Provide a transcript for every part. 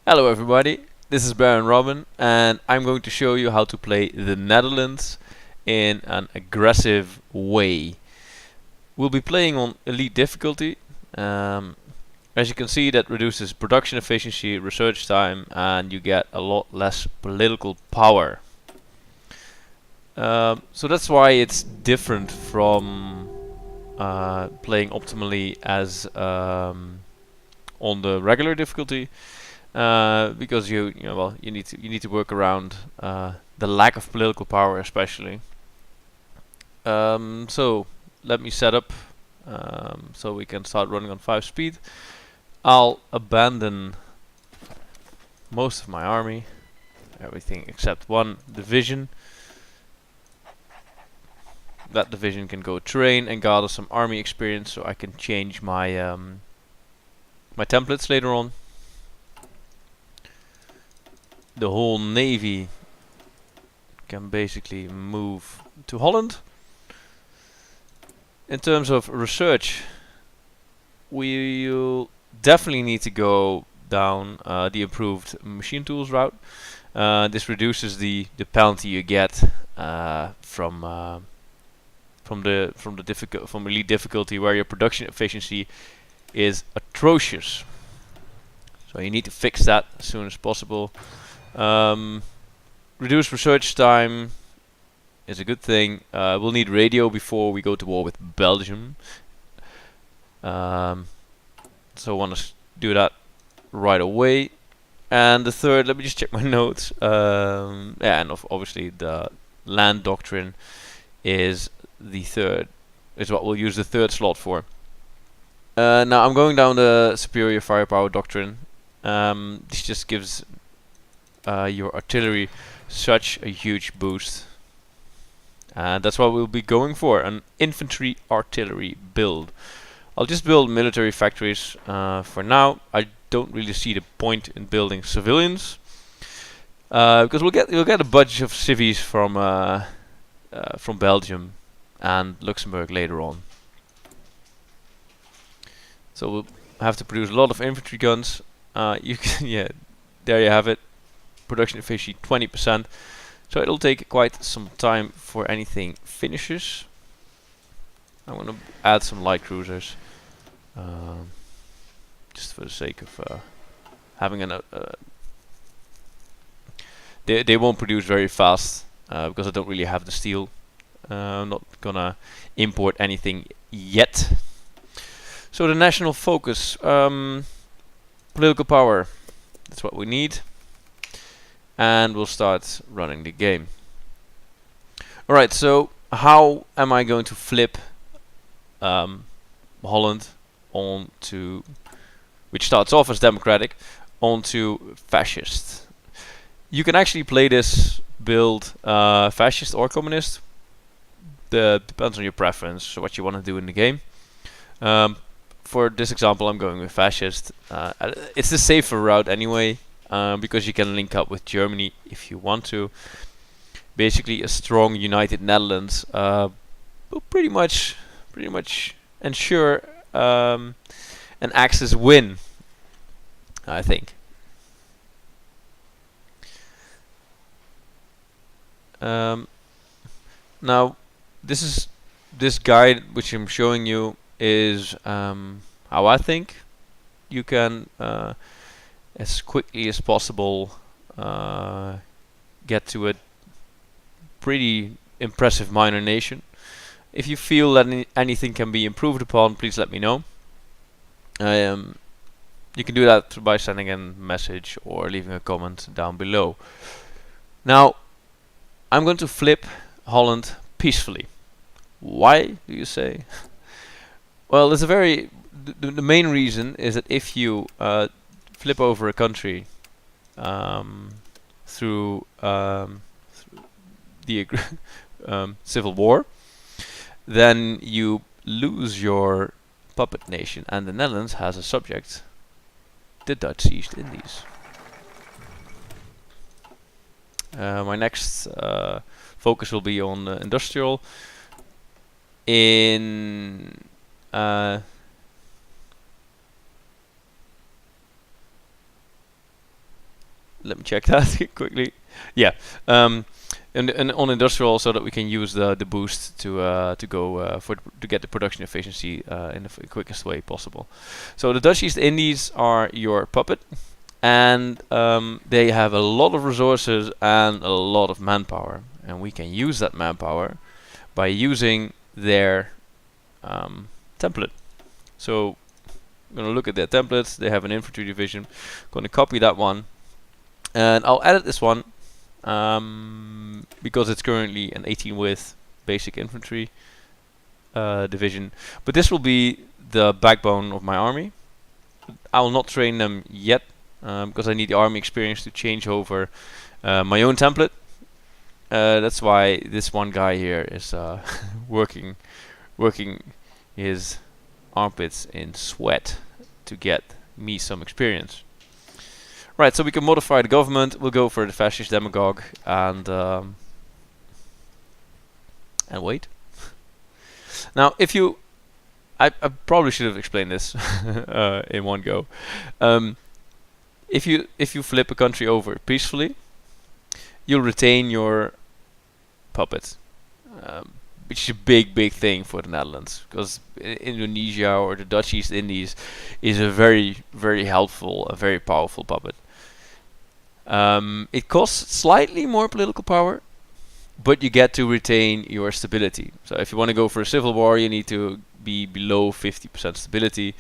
Hello everybody, this is Baron Robin and I'm going to show you how to play the Netherlands in an aggressive way. We'll be playing on elite difficulty. As you can see, that reduces production efficiency, research time, and you get a lot less political power. So that's why it's different from playing optimally as on the regular difficulty. Because you need to work around the lack of political power, especially. So let me set up so we can start running on 5 speed. I'll abandon most of my army, everything except one division. That division can go train and gather some army experience, so I can change my my templates later on. The whole navy can basically move to Holland. In terms of research, we'll definitely need to go down the improved machine tools route. This reduces the penalty you get from elite difficulty, where your production efficiency is atrocious. So you need to fix that as soon as possible. Reduced research time is a good thing. We'll need radio before we go to war with Belgium. So I want to do that right away. And the third, let me just check my notes. Yeah, and obviously the land doctrine is the third, is what we'll use the third slot for. Now I'm going down the superior firepower doctrine. This just gives your artillery such a huge boost. And that's what we'll be going for, an infantry artillery build. I'll just build military factories for now. I don't really see the point in building civilians, because we'll get a bunch of civies from Belgium and Luxembourg later on. So we'll have to produce a lot of infantry guns. You can yeah, there you have it. Production efficiency 20%. So it'll take quite some time for anything finishes. I'm gonna add some light cruisers, just for the sake of having an. They won't produce very fast because I don't really have the steel. I'm not gonna import anything yet. So the national focus, political power. That's what we need. And we'll start running the game. Alright, so how am I going to flip Holland onto, which starts off as democratic, onto fascist? You can actually play this build fascist or communist. Depends on your preference, so what you want to do in the game. For this example, I'm going with fascist. It's the safer route anyway. Because you can link up with Germany if you want to. Basically, a strong united Netherlands will pretty much ensure an Axis win, I think. Now, this guide which I'm showing you is how I think you can as quickly as possible get to a pretty impressive minor nation. If you feel that anything can be improved upon, please let me know. You can do that by sending a message or leaving a comment down below. Now, I'm going to flip Holland peacefully. Why, do you say? Well, there's a very the main reason is that if you flip over a country through the civil war, then you lose your puppet nation, and the Netherlands has a subject, the Dutch East Indies. My next focus will be on industrial. In let me check that quickly. Yeah, and on industrial, so that we can use the boost to go to get the production efficiency in the quickest way possible. So the Dutch East Indies are your puppet, and they have a lot of resources and a lot of manpower, and we can use that manpower by using their template. So I'm going to look at their templates. They have an infantry division. I'm going to copy that one, and I'll edit this one because it's currently an 18 width basic infantry division. But this will be the backbone of my army. I will not train them yet because I need the army experience to change over my own template. That's why this one guy here is working his armpits in sweat to get me some experience. Right, so we can modify the government. We'll go for the fascist demagogue and wait. Now, if you, I probably should have explained this in one go. If you flip a country over peacefully, you'll retain your puppet. Which is a big thing for the Netherlands, because Indonesia or the Dutch East Indies is a very helpful, a very powerful puppet. It costs slightly more political power, but you get to retain your stability. So if you want to go for a civil war, you need to be below 50% stability,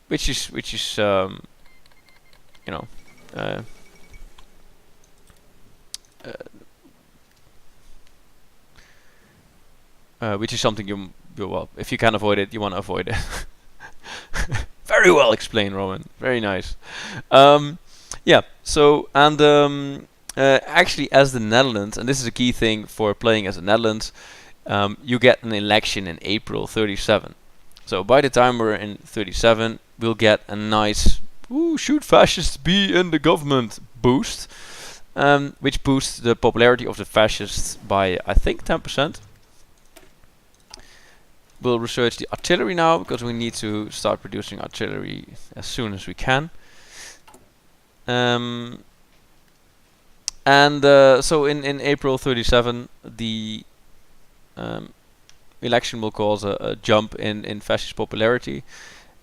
which is you know. Which is something you well, if you can avoid it, you want to avoid it. Very well explained, Roman. Very nice. Yeah. So and actually, as the Netherlands, and this is a key thing for playing as the Netherlands, you get an election in April 37. So by the time we're in 37, we'll get a nice should fascists be in the government boost, which boosts the popularity of the fascists by I think 10%. We'll research the artillery now, because we need to start producing artillery as soon as we can. So in April 37, the election will cause a jump in fascist popularity.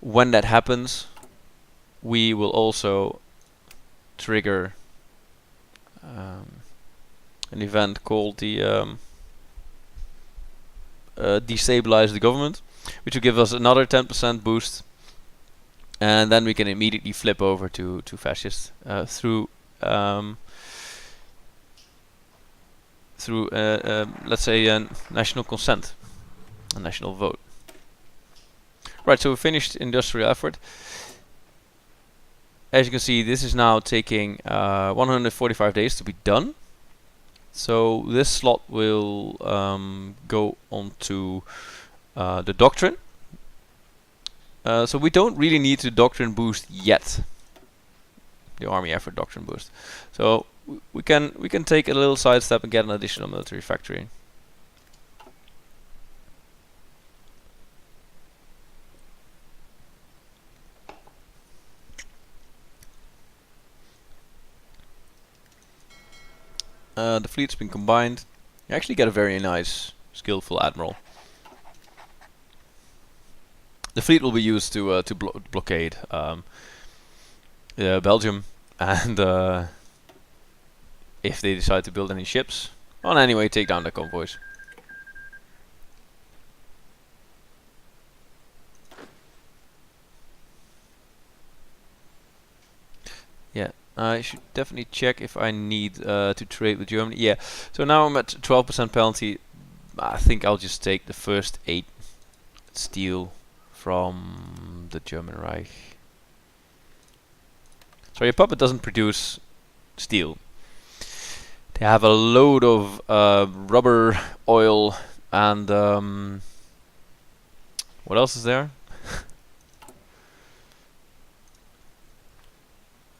When that happens, we will also trigger an event called the destabilize the government, which will give us another 10% boost, and then we can immediately flip over to fascist through let's say a national consent, a national vote. Right, so we finished industrial effort. As you can see, this is now taking 145 days to be done. So this slot will go on to the doctrine. So we don't really need the doctrine boost yet. The army effort doctrine boost. So we can take a little sidestep and get an additional military factory. The fleet's been combined. You actually get a very nice, skillful admiral. The fleet will be used to blockade Belgium, and if they decide to build any ships, well, anyway, take down the convoys. Yeah. I should definitely check if I need to trade with Germany. Yeah, so now I'm at 12% penalty. I think I'll just take the first 8 steel from the German Reich. So your puppet doesn't produce steel. They have a load of rubber, oil, and what else is there?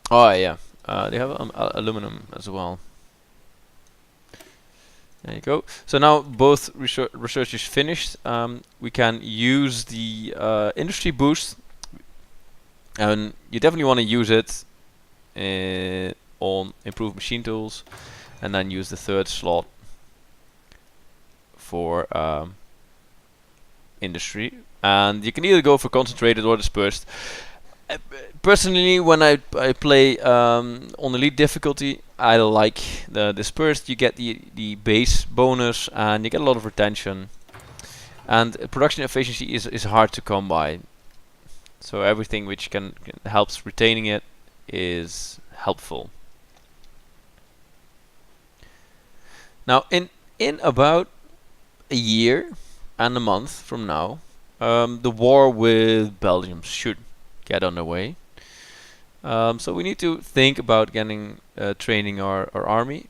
Oh yeah. They have aluminum as well. There you go. So now both research is finished. We can use the industry boost, and you definitely want to use it on improved machine tools, and then use the third slot for industry. And you can either go for concentrated or dispersed. Personally, when I play on elite difficulty, I like the dispersed. You get the base bonus and you get a lot of retention. And production efficiency is hard to come by. So everything which can helps retaining it is helpful. Now in about a year and a month from now, the war with Belgium should get underway. So we need to think about getting training our army.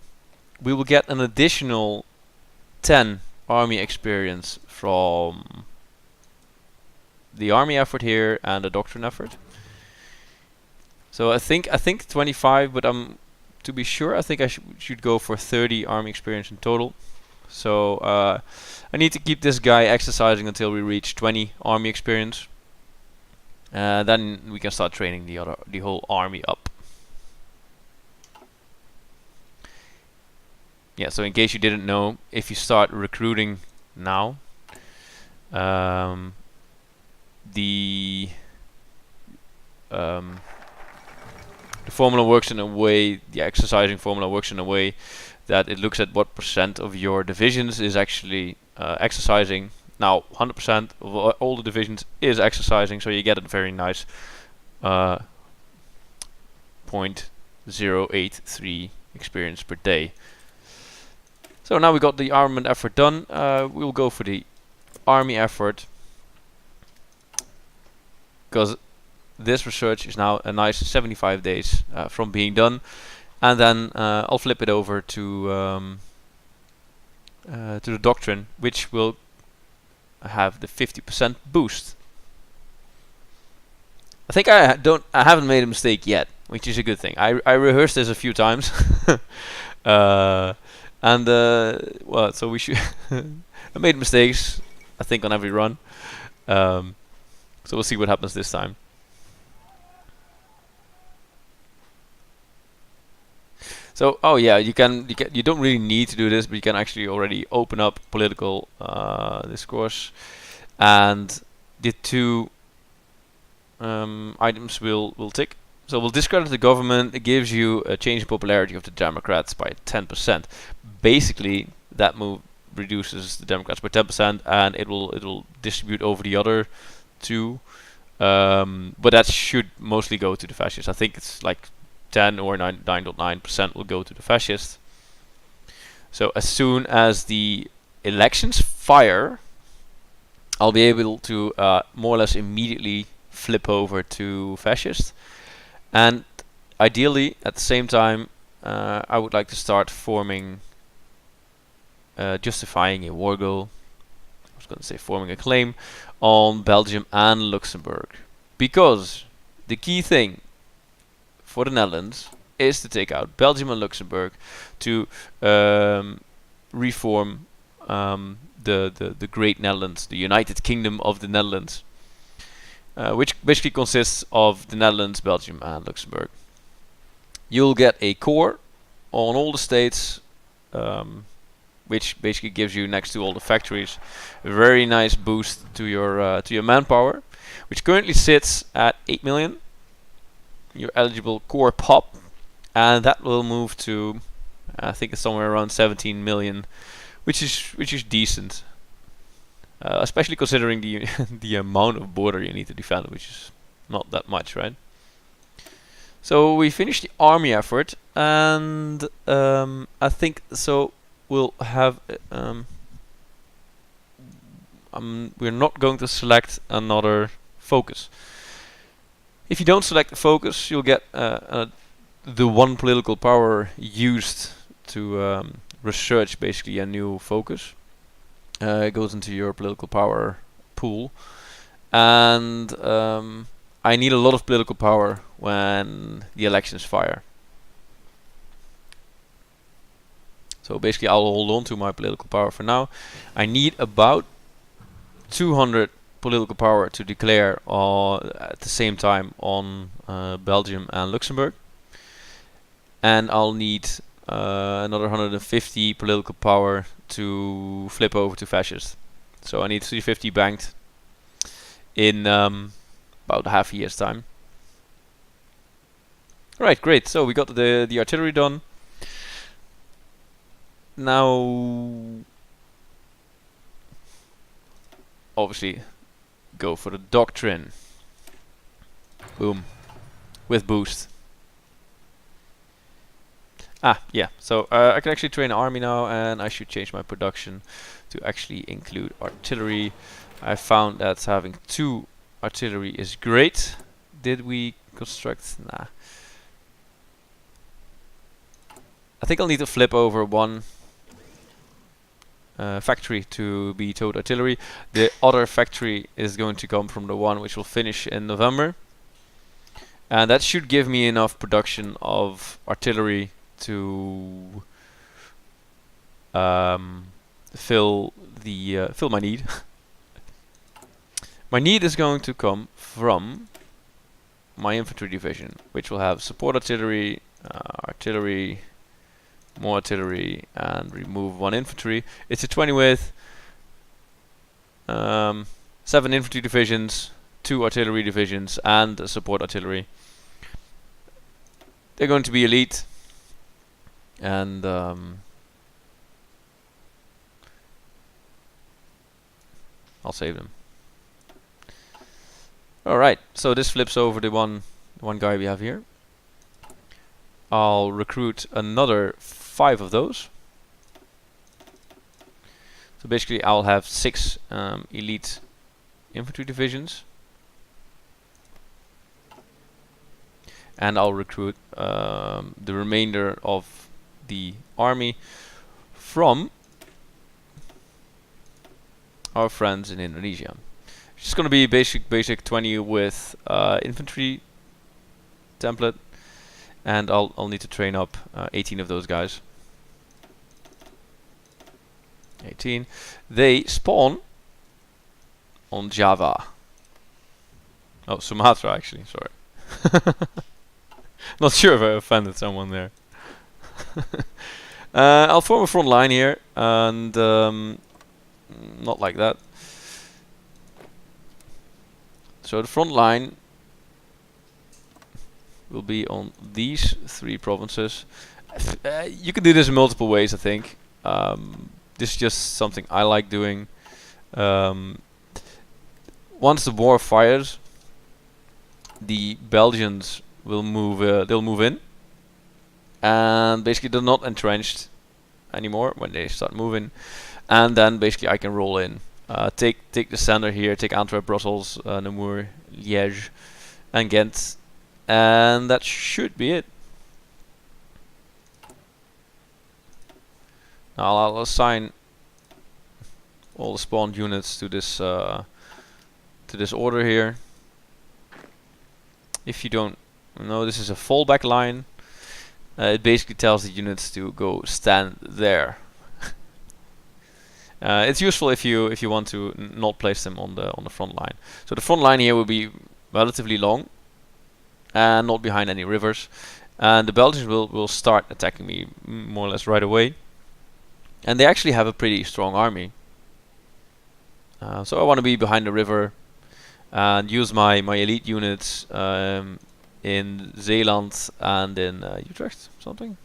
We will get an additional 10 army experience from the army effort here and the doctrine effort. So I think 25, but to be sure, I think I should go for 30 army experience in total. So I need to keep this guy exercising until we reach 20 army experience. Then we can start training the whole army up. Yeah, so in case you didn't know, if you start recruiting now, the formula works in a way, the exercising formula works in a way that it looks at what percent of your divisions is actually exercising. Now 100% of all the divisions is exercising, so you get a very nice 0.083 experience per day. So now we got the armament effort done. We'll go for the army effort, because this research is now a nice 75 days from being done, and then I'll flip it over to the doctrine, which will have the 50% boost. I think I haven't made a mistake yet, which is a good thing. I rehearsed this a few times, well, so we should. I made mistakes, I think, on every run. So we'll see what happens this time. So, oh yeah, you don't really need to do this, but you can actually already open up political discourse, and the two items will tick. So we'll discredit the government. It gives you a change in popularity of the Democrats by 10%. Basically, that move reduces the Democrats by 10%, and it will distribute over the other two. But that should mostly go to the fascists. I think it's like 10 or 9.9% will go to the fascists. So as soon as the elections fire, I'll be able to more or less immediately flip over to fascist. And ideally, at the same time, I would like to start forming, justifying a war goal. I was going to say forming a claim on Belgium and Luxembourg. Because the key thing for the Netherlands is to take out Belgium and Luxembourg to reform the Great Netherlands, the United Kingdom of the Netherlands, which basically consists of the Netherlands, Belgium and Luxembourg. You'll get a core on all the states, which basically gives you, next to all the factories, a very nice boost to your manpower, which currently sits at 8 million. Your eligible core pop, and that will move to, I think it's somewhere around 17 million, which is decent, especially considering the the amount of border you need to defend, which is not that much, right? So we finished the army effort, and I think so. We'll have. We're not going to select another focus. If you don't select the focus, you'll get the one political power used to research basically a new focus. It goes into your political power pool, and I need a lot of political power when the elections fire. So basically I'll hold on to my political power for now. I need about 200 political power to declare at the same time on Belgium and Luxembourg. and I'll need another 150 political power to flip over to fascist. So I need 350 banked in about half a year's time. Right, great. So we got the artillery done. Now, obviously, go for the doctrine. Boom, with boost. Ah, yeah. So I can actually train an army now, and I should change my production to actually include artillery. I found that having 2 artillery is great. Did we construct? Nah. I think I'll need to flip over 1 factory to be towed artillery. The other factory is going to come from the one which will finish in November. And that should give me enough production of artillery to fill my need. My need is going to come from my infantry division, which will have support artillery, artillery, more artillery, and remove 1 infantry. It's a 20 with 7 infantry divisions, 2 artillery divisions, and a support artillery. They're going to be elite, and I'll save them. Alright, so this flips over the one guy we have here. I'll recruit another 5 of those. So basically I'll have 6 elite infantry divisions. And I'll recruit the remainder of the army from our friends in Indonesia. It's just going to be basic 20 with infantry template, and I'll need to train up 18 of those guys. 18. They spawn on Java. Oh, Sumatra actually. Sorry. Not sure if I offended someone there. I'll form a front line here, and not like that. So the front line will be on these 3 provinces. You can do this in multiple ways, I think. This is just something I like doing. Once the war fires, the Belgians will move. They'll move in, and basically they're not entrenched anymore when they start moving. And then basically I can roll in, take the center here, take Antwerp, Brussels, Namur, Liège, and Ghent, and that should be it. Now I'll assign all the spawned units to this order here. If you don't know, this is a fallback line. It basically tells the units to go stand there. It's useful if you want to not place them on the front line. So the front line here will be relatively long and not behind any rivers, and the Belgians will start attacking me more or less right away. And they actually have a pretty strong army. So I want to be behind the river and use my elite units in Zeeland and in Utrecht, something?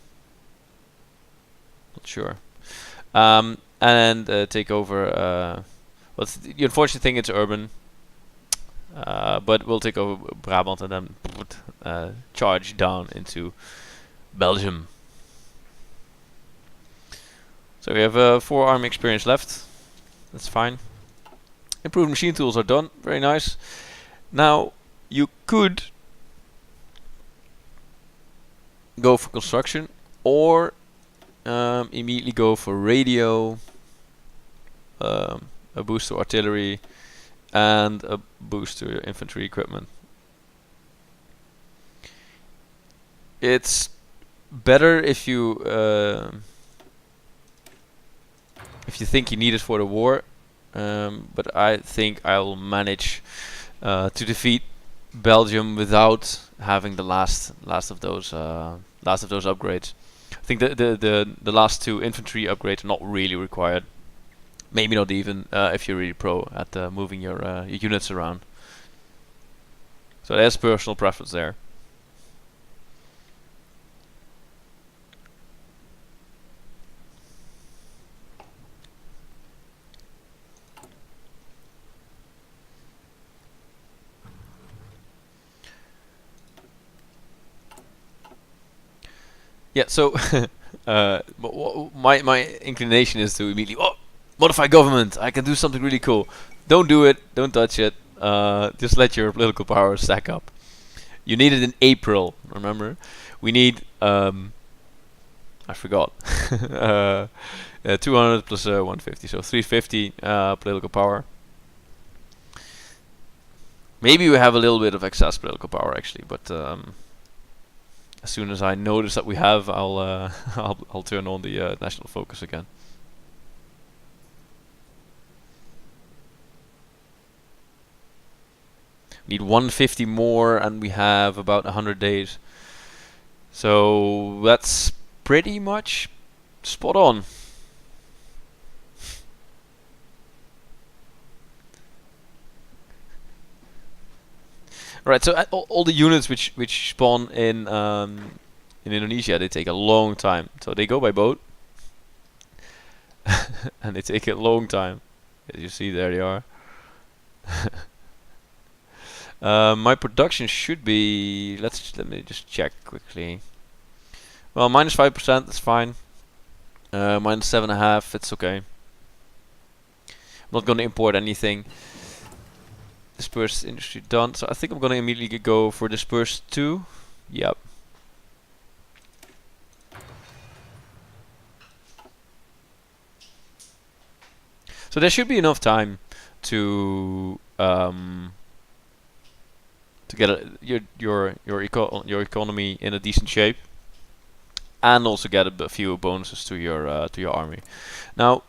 Not sure. And take over. Well, the unfortunate thing, it's urban. But we'll take over Brabant and then charge down into Belgium. So we have 4 army experience left. That's fine. Improved machine tools are done. Very nice. Now you could go for construction, or immediately go for radio, a boost to artillery, and a boost to your infantry equipment. It's better if you think you need it for the war, but I think I will manage to defeat Belgium without having the last of those last of those upgrades. I think the last two infantry upgrades are not really required. Maybe not even if you're really pro at moving your units around. So there's personal preference there. Yeah, so my inclination is to immediately, oh, modify government. I can do something really cool. Don't do it. Don't touch it. Just let your political power stack up. You need it in April. Remember, we need I forgot. 200 plus 150, so 350 political power. Maybe we have a little bit of excess political power actually, but as soon as I notice that we have, I'll I'll turn on the national focus again. Need 150 more, and we have about 100 days. So that's pretty much spot on. Right, so all the units which spawn in Indonesia, they take a long time. So they go by boat, and they take a long time. As you see, there they are. My production should be. Let me just check quickly. Well, minus 5%, that's fine. Minus 7.5, it's okay. I'm not going to import anything. Dispersed industry done. So I think I'm going to immediately go for dispersed 2. Yep. So there should be enough time to get your economy in a decent shape, and also get a few bonuses to your army. Now,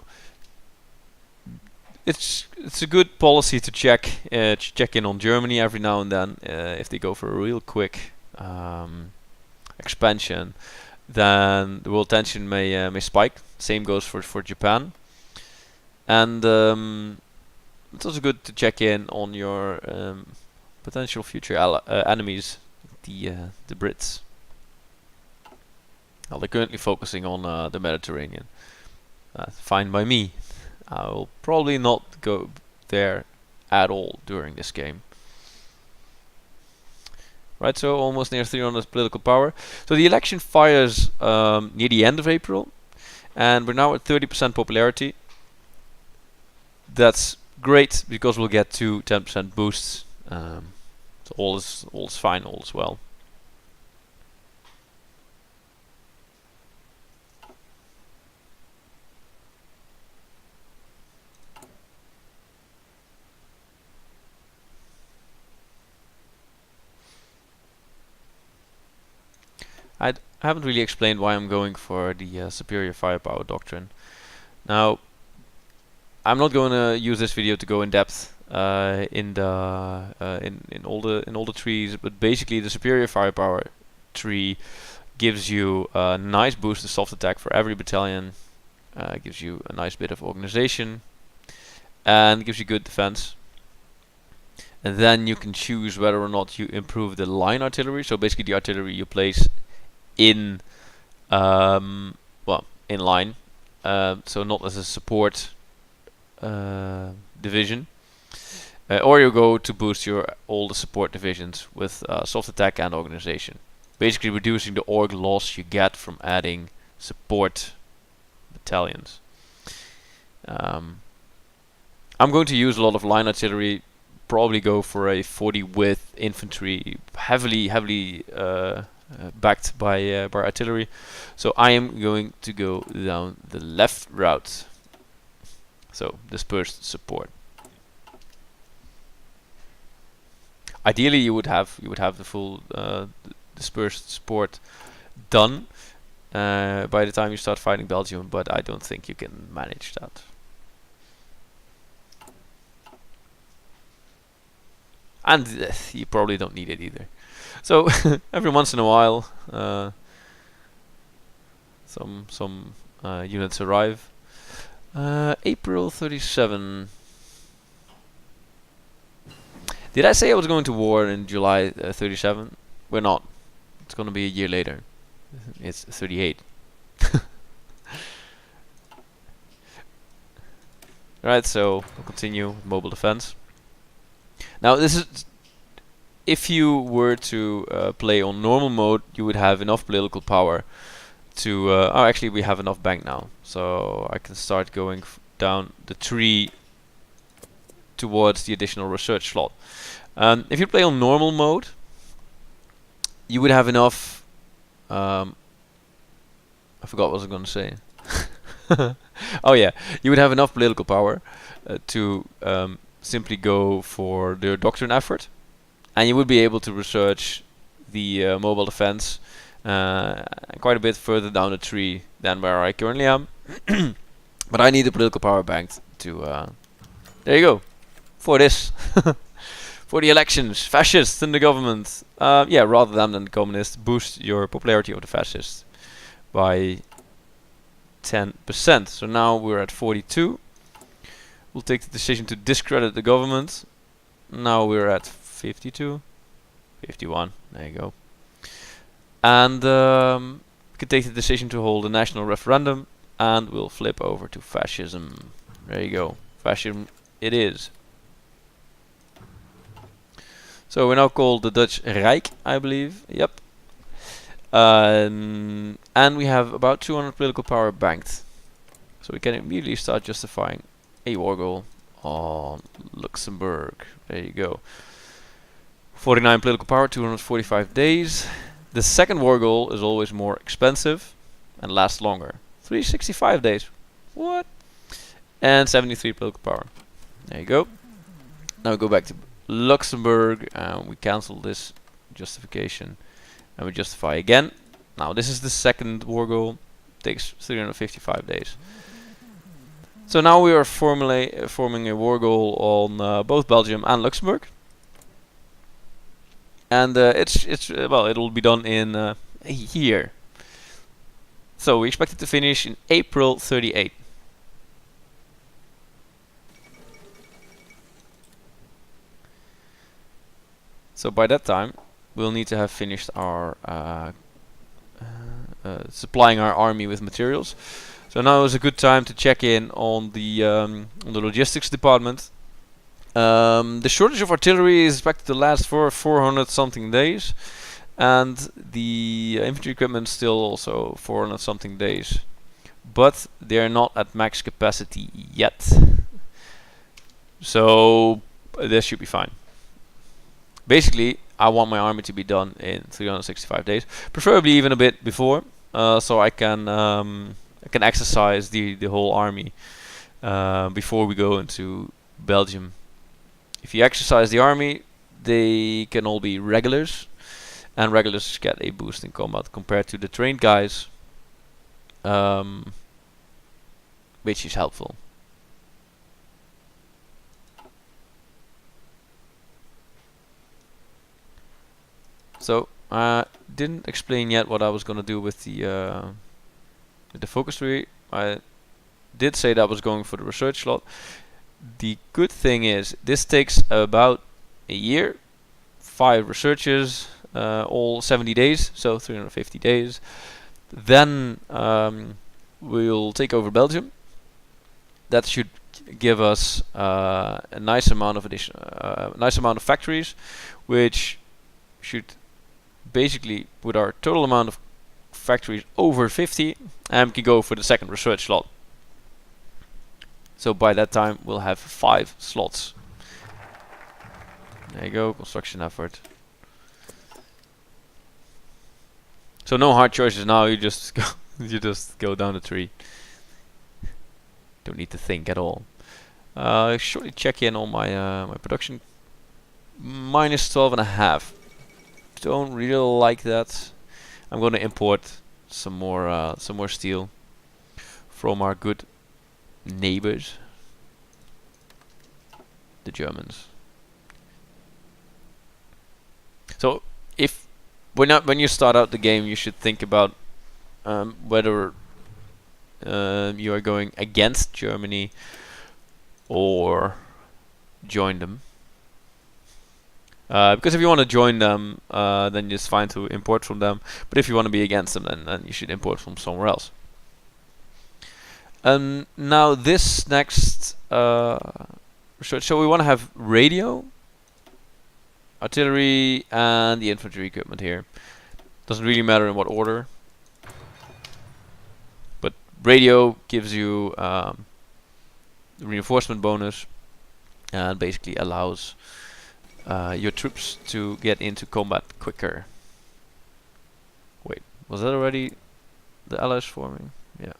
it's a good policy to check in on Germany every now and then. If they go for a real quick expansion, then the world tension may spike. Same goes for Japan, and it's also good to check in on your potential future enemies, the Brits. Well, they're currently focusing on the Mediterranean. Fine by me. I will probably not go there at all during this game. Right, so almost near 300 political power. So the election fires near the end of April, and we're now at 30% popularity. That's great because we'll get 10% boosts. So all is fine, all is well. I haven't really explained why I'm going for the superior firepower doctrine. Now, I'm not going to use this video to go in depth in all the trees, but basically the superior firepower tree gives you a nice boost to soft attack for every battalion, gives you a nice bit of organization, and gives you good defense. And then you can choose whether or not you improve the line artillery. So basically the artillery you place in in line, so not as a support division, or you go to boost all the support divisions with soft attack and organization, basically reducing the org loss you get from adding support battalions. I'm going to use a lot of line artillery, probably go for a 40 width infantry, heavily backed by artillery. So I am going to go down the left route. So dispersed support. Ideally, you would have the full dispersed support done by the time you start fighting Belgium, but I don't think you can manage that. And you probably don't need it either. So every once in a while, some units arrive. April 37. Did I say I was going to war in July 37? We're not. It's going to be a year later. It's 38. Right, so we'll continue with mobile defense. Now this is, if you were to play on normal mode, you would have enough political power to, oh actually we have enough bank now, so I can start going down the tree towards the additional research slot. If you play on normal mode, you would have enough, I forgot what I was going to say. Oh yeah, you would have enough political power to simply go for the doctrine effort, and you would be able to research the mobile defense quite a bit further down the tree than where I currently am. But I need the political power banked to there you go, for this. For the elections, fascists in the government. Yeah, rather than the communists, boost your popularity of the fascists by 10%. So now we're at 42. We'll take the decision to discredit the government. Now we're at 52. 51. There you go. And we can take the decision to hold a national referendum, and we'll flip over to fascism. There you go. Fascism it is. So we're now called the Dutch Rijk, I believe. Yep. And we have about 200 political power banked. So we can immediately start justifying a war goal on Luxembourg. There you go. 49 political power, 245 days. The second war goal is always more expensive and lasts longer. 365 days. What? And 73 political power. There you go. Now we go back to Luxembourg and we cancel this justification and we justify again. Now this is the second war goal. Takes 355 days. So now we are forming a war goal on both Belgium and Luxembourg. And it's well, it'll be done in a year. So we expect it to finish in April 38. So by that time, we'll need to have finished our supplying our army with materials. So now is a good time to check in on the logistics department. The shortage of artillery is expected to last for 400 something days, and the infantry equipment still also 400 something days, but they're not at max capacity yet. So this should be fine. Basically, I want my army to be done in 365 days, preferably even a bit before, so I can exercise the whole army before we go into Belgium. If you exercise the army, they can all be regulars, and regulars get a boost in combat compared to the trained guys, which is helpful. So I didn't explain yet what I was gonna do with the focus tree. I did say that I was going for the research slot. The good thing is this takes about a year, 5 researches, all 70 days, so 350 days. Then we'll take over Belgium. That should give us a nice amount of factories, which should basically put our total amount of factories over 50, and we can go for the second research slot. So by that time we'll have 5 slots. There you go, construction effort. So no hard choices now, you just go you just go down the tree. Don't need to think at all. Shortly check in on my my production. Minus 12.5. Don't really like that. I'm gonna import some more steel from our good neighbors, the Germans. So if when you start out the game, you should think about whether you are going against Germany or join them. Because if you want to join them, then it's fine to import from them. But if you want to be against them, then you should import from somewhere else. Now this next research, so we want to have radio, artillery, and the infantry equipment here. Doesn't really matter in what order. But radio gives you the reinforcement bonus and basically allows your troops to get into combat quicker. Wait, was that already the Allies forming? Yeah.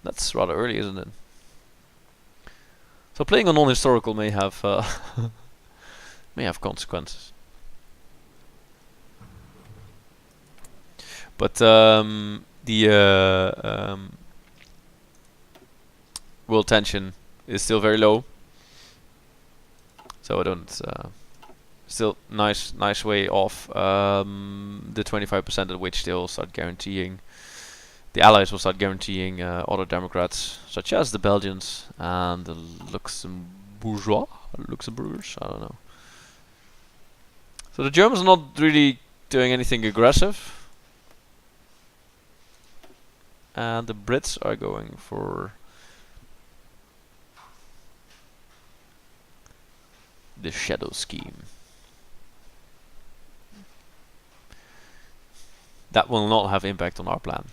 That's rather early, isn't it? So playing on non-historical may have may have consequences. But the world tension is still very low. So I don't. Still nice way off. The 25% at which they'll start guaranteeing. The Allies will start guaranteeing other Democrats, such as the Belgians and the Luxembourgeois. I don't know. So the Germans are not really doing anything aggressive, and the Brits are going for the shadow scheme. That will not have impact on our plan.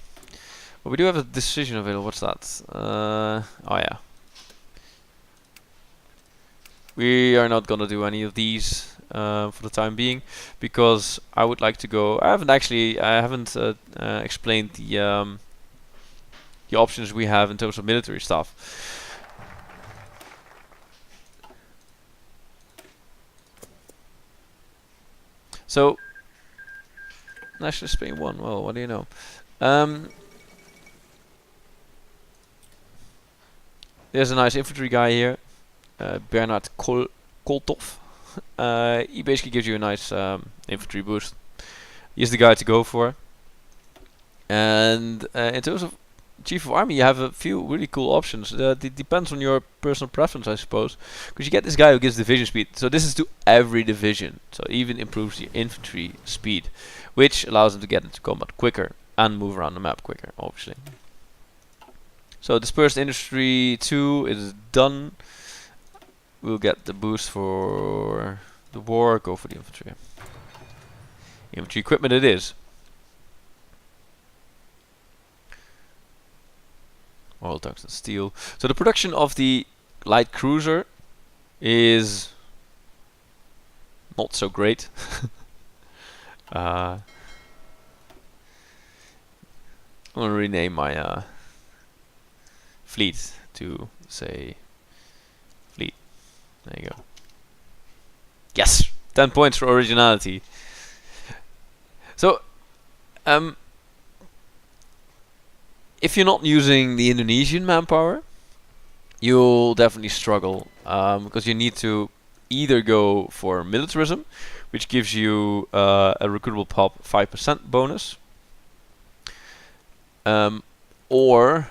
But we do have a decision available. What's that? Oh yeah. We are not gonna do any of these for the time being because I would like to go. I haven't explained the options we have in terms of military stuff. So, National Spain 1, well, what do you know? There's a nice infantry guy here, Bernard Koltov. He basically gives you a nice infantry boost. He's the guy to go for. And in terms of Chief of Army, you have a few really cool options. It depends on your personal preference, I suppose. Because you get this guy who gives division speed. So this is to every division. So it even improves the infantry speed, which allows them to get into combat quicker and move around the map quicker, obviously. So dispersed industry 2 is done. We'll get the boost for the war. Go for the infantry. Infantry equipment it is. Oil, tungsten, steel. So the production of the light cruiser is not so great. I'm gonna rename my fleet to say fleet. There you go. Yes, 10 points for originality. So, if you're not using the Indonesian manpower, you'll definitely struggle because you need to either go for militarism, which gives you a recruitable pop 5% bonus, or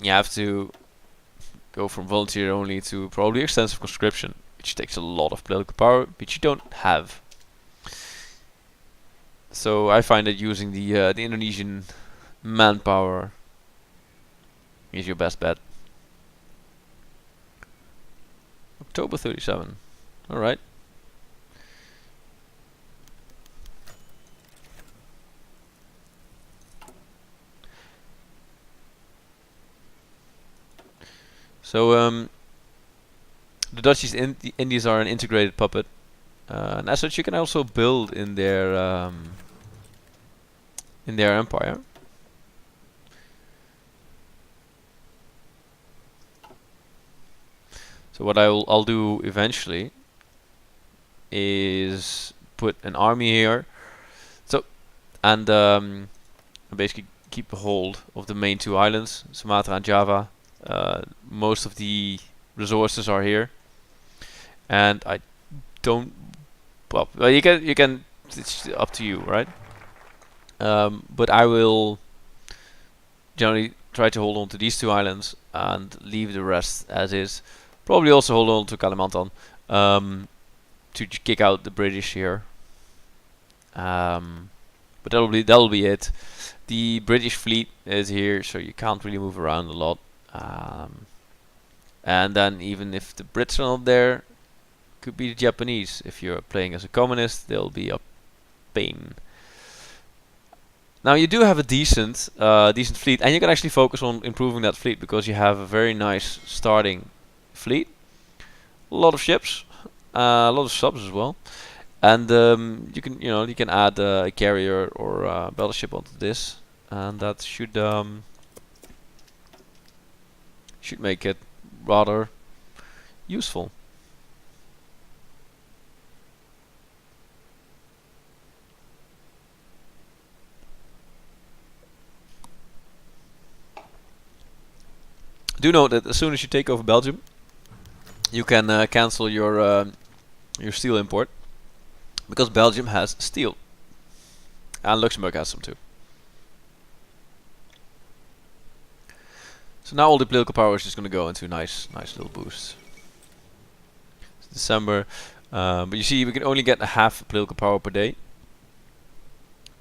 you have to go from volunteer only to probably extensive conscription, which takes a lot of political power, which you don't have. So I find that using the Indonesian manpower is your best bet. October 37. Alright. So the Dutch East Indies are an integrated puppet, and as such you can also build in their empire. So what I'll do eventually is put an army here. So and basically keep a hold of the main two islands, Sumatra and Java. Most of the resources are here, and I don't. Well, you can. It's up to you, right? But I will generally try to hold on to these two islands and leave the rest as is. Probably also hold on to Kalimantan to kick out the British here. But that'll be it. The British fleet is here, so you can't really move around a lot. And then even if the Brits are not there, could be the Japanese. If you're playing as a communist, they'll be a pain. Now you do have a decent fleet, and you can actually focus on improving that fleet because you have a very nice starting fleet. A lot of ships, a lot of subs as well, and you can add a carrier or a battleship onto this, and that should make it rather useful. Do note that as soon as you take over Belgium, you can cancel your steel import, because Belgium has steel, and Luxembourg has some too. So now all the political power is just going to go into nice little boosts. It's December, but you see we can only get half political power per day.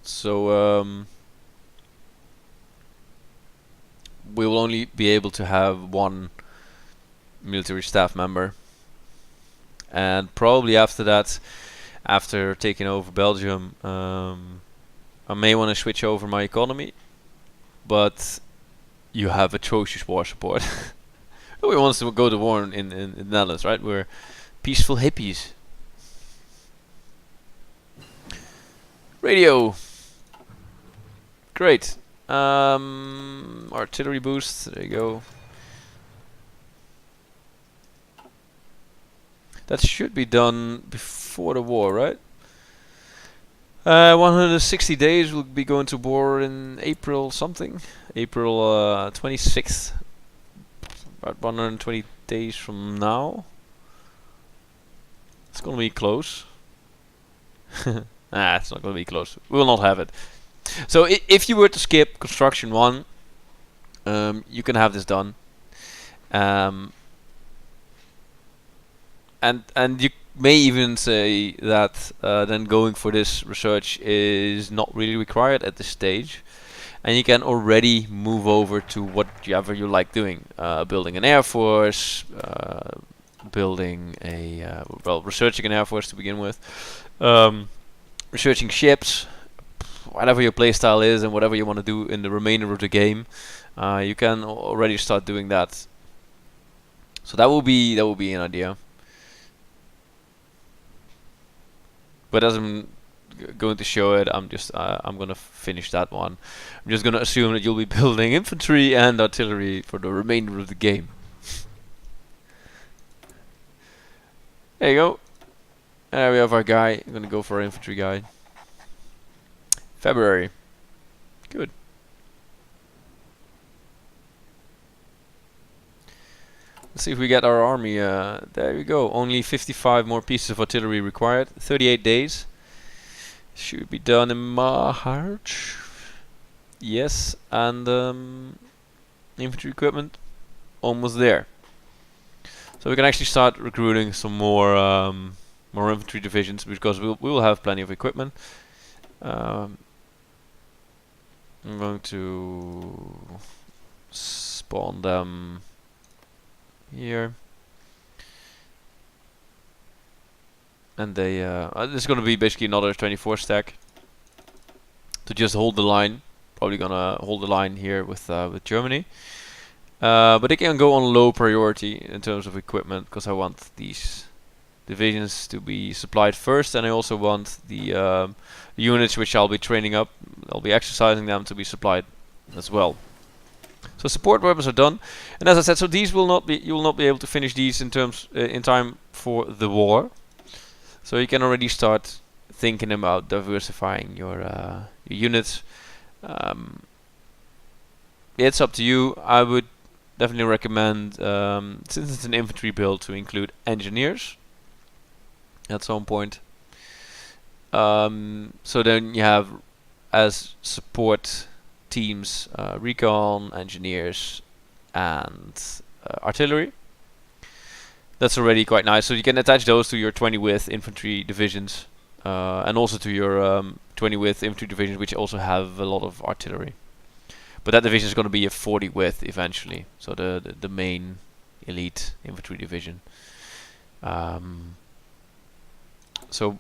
So we will only be able to have one military staff member, and probably after that, after taking over Belgium, I may want to switch over my economy, but you have atrocious war support. Nobody wants to go to war in the Netherlands, right? We're peaceful hippies. Radio. Great. Artillery boost. There you go. That should be done before the war, right? 160 days. We'll be going to war in April something. April 26th. About 120 days from now. It's gonna be close. Nah, it's not gonna be close. We will not have it. So if you were to skip construction 1, you can have this done. And you may even say that then going for this research is not really required at this stage, and you can already move over to whatever you like doing, building an air force, building a researching an air force to begin with, researching ships, whatever your playstyle is and whatever you want to do in the remainder of the game. You can already start doing that. So that will be an idea. But as I'm going to show it, I'm gonna finish that one. I'm just gonna assume that you'll be building infantry and artillery for the remainder of the game. There you go. There we have our guy. I'm gonna go for our infantry guy. February. Good. Let's see if we get our army. There we go. Only 55 more pieces of artillery required. 38 days. Should be done in March. Yes, and infantry equipment almost there. So we can actually start recruiting some more infantry divisions, because we will have plenty of equipment. I'm going to spawn them here, and they this is going to be basically another 24 stack to just hold the line. Probably gonna hold the line here with Germany, but they can go on low priority in terms of equipment, because I want these divisions to be supplied first, and I also want the units which I'll be training up, I'll be exercising them, to be supplied as well. So support weapons are done, and as I said, so these will not be, you will not be able to finish these in terms in time for the war. So you can already start thinking about diversifying your units. It's up to you. I would definitely recommend, since it's an infantry build, to include engineers at some point. So then you have as support teams, recon, engineers, and artillery. That's already quite nice. So you can attach those to your 20 width infantry divisions, and also to your 20 width infantry divisions, which also have a lot of artillery. But that division is going to be a 40 width eventually. So the main elite infantry division. So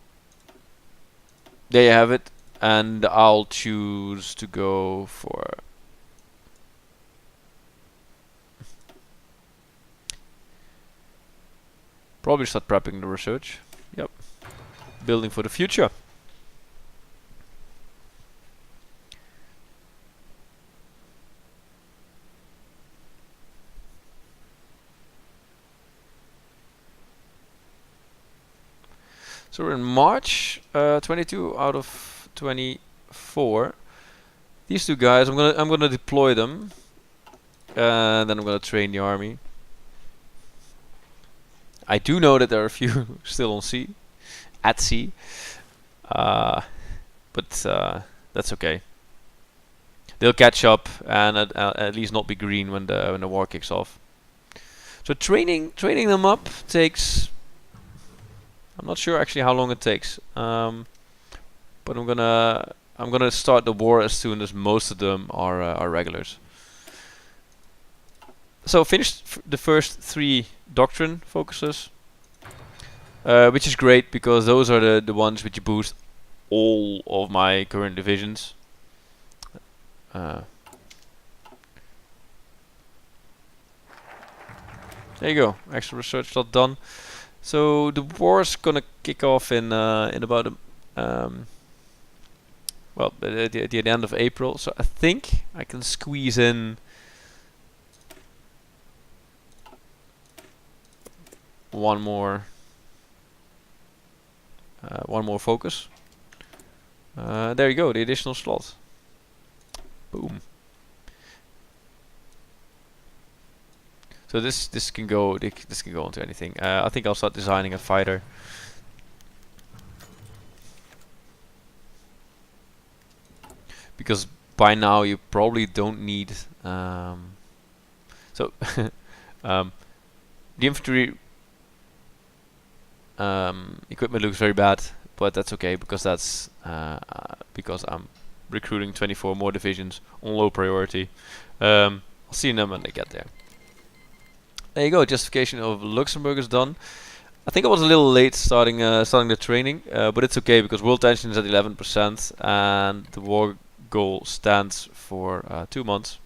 there you have it, and I'll choose to go for probably start prepping the research. Yep, building for the future. So we're in March, 22 out of 24. These two guys, I'm gonna deploy them, and then I'm gonna train the army. I do know that there are a few still on sea, at sea, but that's okay. They'll catch up and at least not be green when the war kicks off. So training them up takes. I'm not sure actually how long it takes, but I'm gonna start the war as soon as most of them are regulars. So finished the first 3 doctrine focuses, which is great because those are the ones which boost all of my current divisions. There you go, extra research dot done. So the war's gonna kick off in about well, at the end of April. So I think I can squeeze in one more focus. There you go, the additional slot. Boom. So this can go into anything. I think I'll start designing a fighter. Because by now you probably don't need. So the infantry equipment looks very bad, but that's okay because that's because I'm recruiting 24 more divisions on low priority. I'll see them when they get there. There you go. Justification of Luxembourg is done. I think I was a little late starting the training, but it's okay because world tension is at 11% and the war goal stands for 2 months.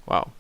Wow.